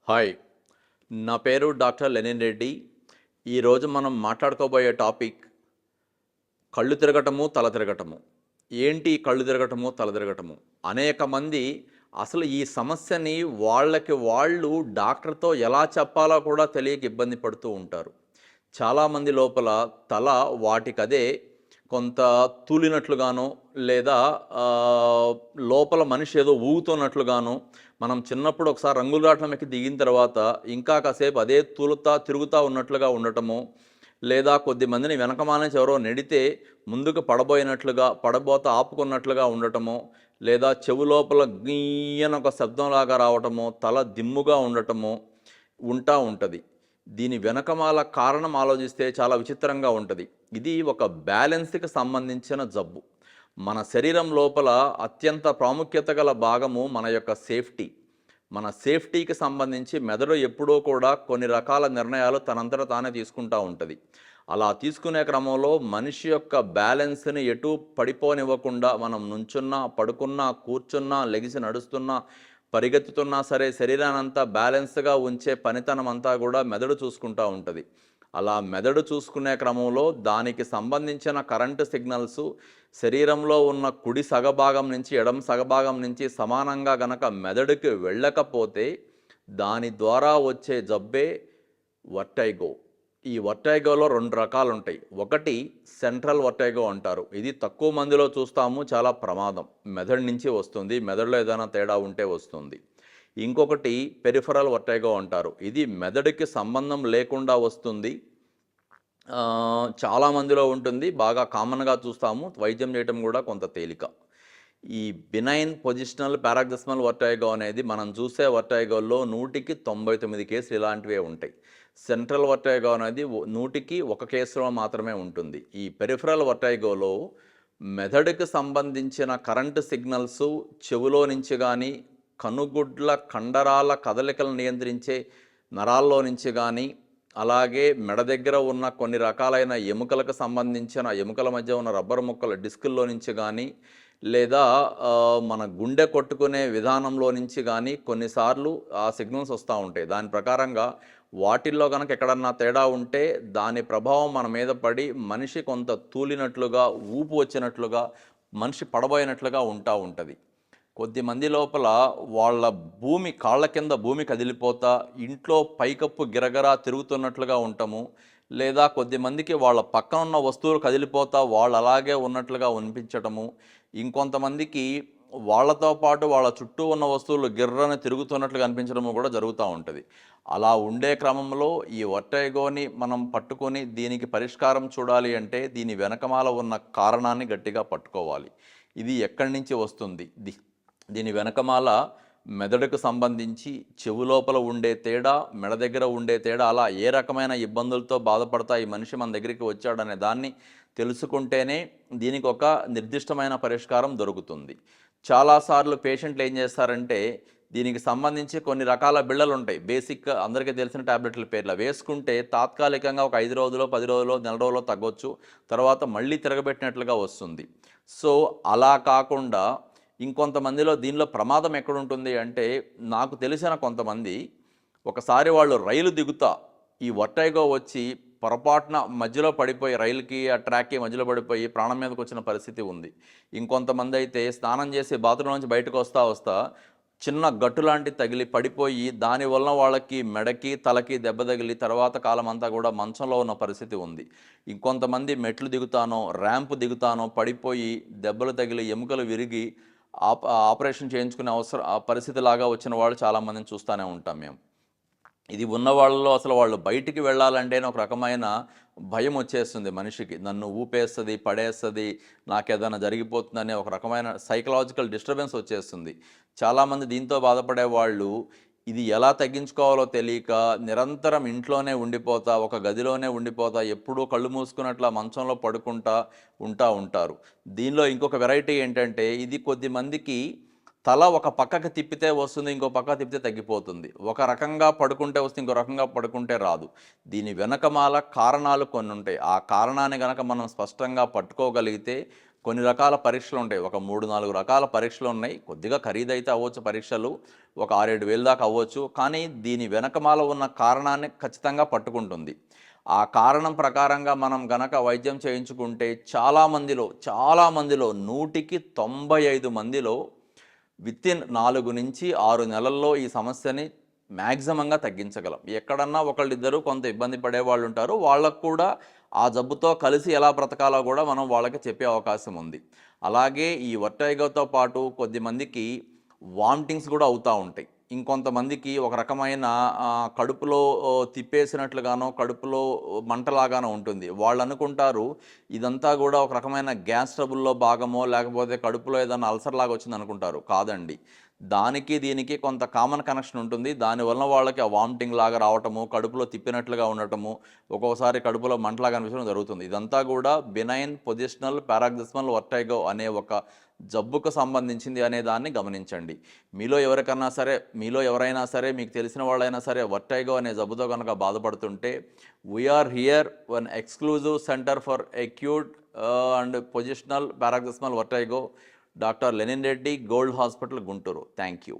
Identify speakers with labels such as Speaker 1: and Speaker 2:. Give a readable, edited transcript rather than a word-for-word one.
Speaker 1: Hi, నా పేరు doctor Lenin Reddy. ఈరోజు మనం మాట్లాడుకోబోయే టాపిక్ కళ్ళు తిరగటము, తల తిరగటము. ఏంటి కళ్ళు తిరగటము, తల తిరగటము? అనేక మంది అసలు ఈ సమస్యని వాళ్ళకి వాళ్ళు డాక్టర్‌తో ఎలా చెప్పాలో కూడా తెలియక ఇబ్బంది పడుతూ ఉంటారు. చాలామంది లోపల తల వాటికదే కొంత తూలినట్లుగానో లేదా ఆహ్, లోపల మనిషి ఏదో ఊగుతున్నట్లుగానో, మనం చిన్నప్పుడు ఒకసారి రంగులరాట్నం ఎక్కి దిగిన తర్వాత ఇంకా కాసేపు అదే తూలుతా తిరుగుతా ఉన్నట్లుగా ఉండటము, లేదా కొద్దిమందిని వెనకమాల నుంచి ఎవరో నెడితే ముందుకు పడబోయినట్లుగా, పడబోత ఆపుకున్నట్లుగా ఉండటము, లేదా చెవు లోపల గియ్యని ఒక శబ్దంలాగా రావటము, తల దిమ్ముగా ఉండటము ఉంటది. దీని వెనకమాల కారణం ఆలోచిస్తే చాలా విచిత్రంగా ఉంటది. ఇది ఒక బ్యాలెన్స్‌కి సంబంధించిన జబ్బు. మన శరీరం లోపల అత్యంత ప్రాముఖ్యత గల భాగము మన యొక్క సేఫ్టీ. మన సేఫ్టీకి సంబంధించి మెదడు ఎప్పుడూ కూడా కొన్ని రకాల నిర్ణయాలు తనంతట తానే తీసుకుంటా ఉంటది. అలా తీసుకునే క్రమంలో మనిషి యొక్క బ్యాలెన్స్‌ని ఎటూ పడిపోనివ్వకుండా మనం నుంచున్నా, పడుకున్నా, కూర్చున్నా, లెగిసి నడుస్తున్నా, పరిగెత్తుతున్నా సరే శరీరాన్నంతా బ్యాలెన్స్‌గా ఉంచే పనితనం అంతా కూడా మెదడు చూసుకుంటా ఉంటది. అలా మెదడు చూసుకునే క్రమంలో దానికి సంబంధించిన కరెంటు సిగ్నల్సు శరీరంలో ఉన్న కుడి సగభాగం నుంచి ఎడమ సగభాగం నుంచి సమానంగా గనక మెదడుకి వెళ్ళకపోతే దాని ద్వారా వచ్చే జబ్బే వర్టైగో. ఈ వర్టైగోలో 2 రకాలుంటాయి. ఒకటి సెంట్రల్ వర్టైగో అంటారు. ఇది తక్కువ మందిలో చూస్తాము, చాలా ప్రమాదం. మెదడు నుంచి వస్తుంది. మెదడులో ఏదైనా తేడా ఉంటే వస్తుంది. ఇంకొకటి పెరిఫెరల్ వర్టైగో అంటారు. ఇది మెదడుకి సంబంధం లేకుండా వస్తుంది. చాలా మందిలో ఉంటుంది. బాగా కామన్‌గా చూస్తాము. వైద్యం చేయటం కూడా కొంత తేలిక. ఈ బినైన్ పొజిషనల్ పారాగ్జిస్మల్ వర్టైగో అనేది మనం చూసే వర్టైగోల్లో 100కి 99 కేసులు ఇలాంటివే ఉంటాయి. సెంట్రల్ వర్టైగో అనేది 100కి 1 కేసులో మాత్రమే ఉంటుంది. ఈ పెరిఫెరల్ వర్టైగోలో మెదడుకి సంబంధించిన కరెంటు సిగ్నల్సు చెవులో నుంచి గానీ, కనుగుడ్ల కండరాల కదలికలను నియంత్రించే నరాల్లో నుంచి గానీ, అలాగే మెడ దగ్గర ఉన్న కొన్ని రకాలైన ఎముకలకు సంబంధించిన ఎముకల మధ్య ఉన్న రబ్బరు ముక్కల డిస్కుల్లో నుంచి కానీ, లేదా మన గుండె కొట్టుకునే విధానంలో నుంచి కానీ కొన్నిసార్లు ఆ సిగ్నల్స్ వస్తూ ఉంటాయి. దాని ప్రకారంగా వాటిల్లో కనుక ఎక్కడన్నా తేడా ఉంటే దాని ప్రభావం మన మీద పడి మనిషి కొంత తూలినట్లుగా, ఊపు వచ్చినట్లుగా, మనిషి పడబోయినట్లుగా ఉంటుంది. కొద్దిమంది లోపల వాళ్ళ కాళ్ళ కింద భూమి కదిలిపోతా ఇంట్లో పైకప్పు గిరగరా తిరుగుతున్నట్లుగా ఉంటాము. లేదా కొద్దిమందికి వాళ్ళ పక్కన ఉన్న వస్తువులు కదిలిపోతా వాళ్ళు అలాగే ఉన్నట్లుగా అనిపించటము. ఇంకొంతమందికి వాళ్ళతో పాటు వాళ్ళ చుట్టూ ఉన్న వస్తువులు గిర్రని తిరుగుతున్నట్లుగా అనిపించడము కూడా జరుగుతూ ఉంటుంది. అలా ఉండే క్రమంలో ఈ వర్టైగోని మనం పట్టుకొని దీనికి పరిష్కారం చూడాలి అంటే దీని వెనకమాల ఉన్న కారణాన్ని గట్టిగా పట్టుకోవాలి. ఇది ఎక్కడి నుంచి వస్తుంది? దీని వెనకమాల మెదడుకు సంబంధించి చెవు లోపల ఉండే తేడా, మెడ దగ్గర ఉండే తేడా, అలా ఏ రకమైన ఇబ్బందులతో బాధపడతా ఈ మనిషి మన దగ్గరికి వచ్చాడనే దాన్ని తెలుసుకుంటేనే దీనికి ఒక నిర్దిష్టమైన పరిష్కారం దొరుకుతుంది. చాలాసార్లు పేషెంట్లు ఏం చేస్తారంటే దీనికి సంబంధించి కొన్ని రకాల బిళ్ళలు ఉంటాయి. బేసిక్ అందరికీ తెలిసిన టాబ్లెట్ల పేర్లు వేసుకుంటే తాత్కాలికంగా ఒక 5 రోజులో, 10 రోజులో, నెల రోజులో తగ్గొచ్చు. తర్వాత మళ్ళీ తిరగబెట్టినట్లుగా వస్తుంది. సో అలా కాకుండా ఇంకొంతమందిలో దీనిలో ప్రమాదం ఎక్కడుంటుంది అంటే, నాకు తెలిసిన కొంతమంది ఒకసారి వాళ్ళు రైలు దిగుతా ఈ వర్టైగో వచ్చి పొరపాటున మధ్యలో పడిపోయి రైలుకి ఆ ట్రాక్కి మధ్యలో పడిపోయి ప్రాణం మీదకి వచ్చిన పరిస్థితి ఉంది. ఇంకొంతమంది అయితే స్నానం చేసి బాత్రూమ్ నుంచి బయటకు వస్తా చిన్న గట్టు లాంటిది తగిలి పడిపోయి దానివల్ల వాళ్ళకి మెడకి తలకి దెబ్బ తగిలి తర్వాత కాలం అంతా కూడా మంచంలో ఉన్న పరిస్థితి ఉంది. ఇంకొంతమంది మెట్లు దిగుతానో ర్యాంపు దిగుతానో పడిపోయి దెబ్బలు తగిలి ఎముకలు విరిగి ఆపరేషన్ చేయించుకునే పరిస్థితిలాగా వచ్చిన వాళ్ళు చాలామందిని చూస్తూనే ఉంటాం మేము. ఇది ఉన్న వాళ్ళలో అసలు వాళ్ళు బయటికి వెళ్ళాలంటేనే ఒక రకమైన భయం వచ్చేస్తుంది మనిషికి. నన్ను ఊపేస్తుంది, పడేస్తుంది, నాకేదైనా జరిగిపోతుందనే ఒక రకమైన సైకలాజికల్ డిస్టర్బెన్స్ వచ్చేస్తుంది. చాలామంది దీంతో బాధపడే వాళ్ళు ఇది ఎలా తగ్గించుకోవాలో తెలియక నిరంతరం ఇంట్లోనే ఉండిపోతా, ఒక గదిలోనే ఉండిపోతా, ఎప్పుడూ కళ్ళు మూసుకున్నట్లా మంచంలో పడుకుంటా ఉంటారు. దీనిలో ఇంకొక వెరైటీ ఏంటంటే ఇది కొద్దిమందికి తల ఒక పక్కకి తిప్పితే వస్తుంది, ఇంకో పక్క తిప్పితే తగ్గిపోతుంది. ఒక రకంగా పడుకుంటే వస్తుంది, ఇంకో రకంగా పడుకుంటే రాదు. దీని వెనకమాల కారణాలు కొన్ని ఉంటాయి. ఆ కారణాన్ని గనక మనం స్పష్టంగా పట్టుకోగలిగితే కొన్ని రకాల పరీక్షలు ఉంటాయి. ఒక 3-4 రకాల పరీక్షలు ఉన్నాయి. కొద్దిగా ఖరీదైతే అవ్వచ్చు పరీక్షలు. ఒక 6-7 వేలు దాకా అవ్వచ్చు. కానీ దీని వెనకమాల ఉన్న కారణాన్ని ఖచ్చితంగా పట్టుకుంటుంది. ఆ కారణం ప్రకారంగా మనం గనక వైద్యం చేయించుకుంటే చాలామందిలో 100కి 95 మందిలో వితిన్ 4-6 నెలల్లో ఈ సమస్యని మ్యాక్సిమంగా తగ్గించగలం. ఎక్కడన్నా ఒకళ్ళిద్దరు కొంత ఇబ్బంది పడే వాళ్ళు ఉంటారు. వాళ్ళకు కూడా ఆ జబ్బుతో కలిసి ఎలా బ్రతకాలో కూడా మనం వాళ్ళకి చెప్పే అవకాశం ఉంది. అలాగే ఈ వర్టైగోతో పాటు కొద్దిమందికి వామిటింగ్స్ కూడా అవుతూ ఉంటాయి. ఇంకొంతమందికి ఒక రకమైన కడుపులో తిప్పేసినట్లుగానో, కడుపులో మంటలాగానో ఉంటుంది. వాళ్ళు అనుకుంటారు ఇదంతా కూడా ఒక రకమైన గ్యాస్ ట్రబుల్లో భాగమో, లేకపోతే కడుపులో ఏదైనా అల్సర్ లాగా వచ్చింది అనుకుంటారు. కాదండి. దానికి దీనికి కొంత కామన్ కనెక్షన్ ఉంటుంది. దానివల్ల వాళ్ళకి ఆ వామిటింగ్ లాగా రావటము, కడుపులో తిప్పినట్లుగా ఉండటము, ఒక్కోసారి కడుపులో మంటలాగా అనిపించడం జరుగుతుంది. ఇదంతా కూడా బినైన్ పొజిషనల్ పారాగ్జిస్మల్ వర్టైగో అనే ఒక జబ్బుకు సంబంధించింది అనే దాన్ని గమనించండి. మీలో ఎవరైనా సరే మీకు తెలిసిన వాళ్ళైనా సరే వర్టైగో అనే జబ్బుతో కనుక బాధపడుతుంటే we are here one exclusive centre for acute and positional paroxysmal vertigo, doctor Lenin Reddy, Gold Hospital, Guntur. Thank you.